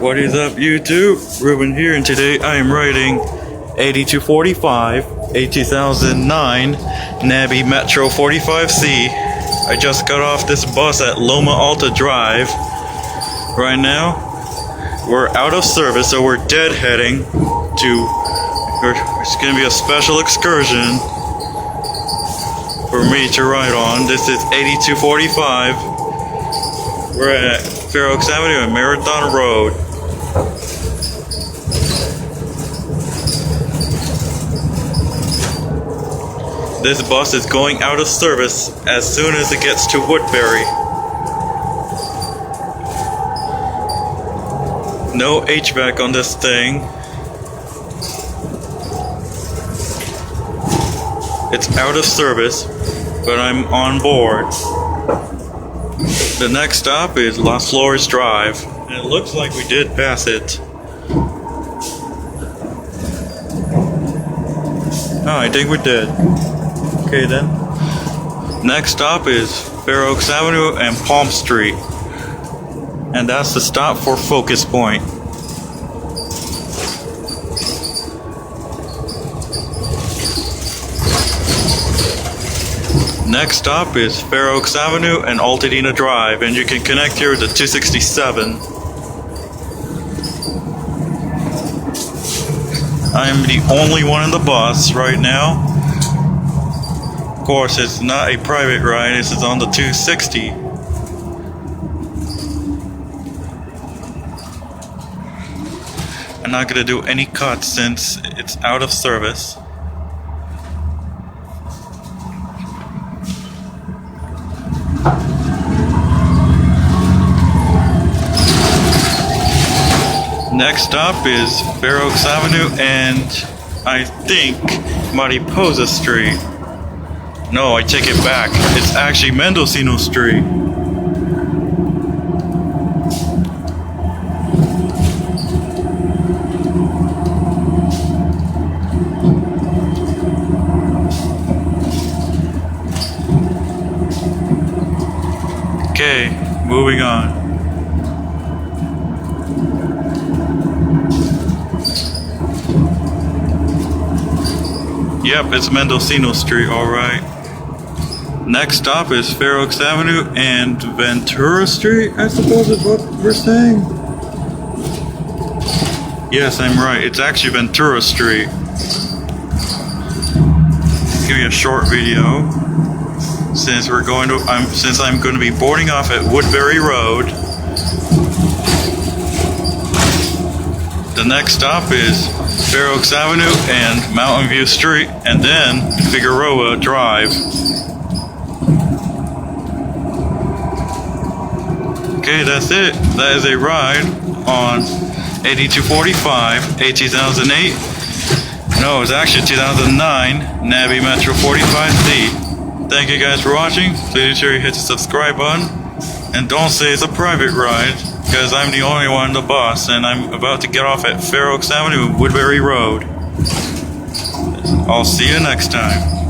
What is up, YouTube? Ruben here, and today I am riding 8245, a 2009 NABI Metro 45C. I just got off this bus at Loma Alta Drive. Right now, we're out of service, so we're deadheading to. It's going to be a special excursion for me to ride on. This is 8245. We're at Fair Oaks Avenue and Marathon Road. This bus is going out of service as soon as it gets to Woodbury. No HVAC on this thing. It's out of service, but I'm on board. The next stop is Las Flores Drive, and it looks like we did pass it. Oh, I think we did. Okay then. Next stop is Fair Oaks Avenue and Palm Street, and that's the stop for Focus Point. Next stop is Fair Oaks Avenue and Altadena Drive, and you can connect here to 267. I am the only one in the bus right now. Of course, it's not a private ride, this is on the 260. I'm not going to do any cuts since it's out of service. Next stop is Fair Oaks Avenue and I think Mariposa Street. No, I take it back. It's actually Mendocino Street. Okay, moving on. Yep, it's Mendocino Street, alright. Next stop is Fair Oaks Avenue and Ventura Street, I suppose is what we're saying. Yes, I'm right. It's actually Ventura Street. Give me a short video since I'm going to be boarding off at Woodbury Road. The next stop is Fair Oaks Avenue and Mountain View Street, and then Figueroa Drive. Okay, that's it. That is a ride on 8245, a 2008. No, it's actually 2009 NABI Metro 45C. Thank you guys for watching. Please be sure you hit the subscribe button. And don't say it's a private ride, because I'm the only one in the bus, and I'm about to get off at Fair Oaks Avenue, Woodbury Road. I'll see you next time.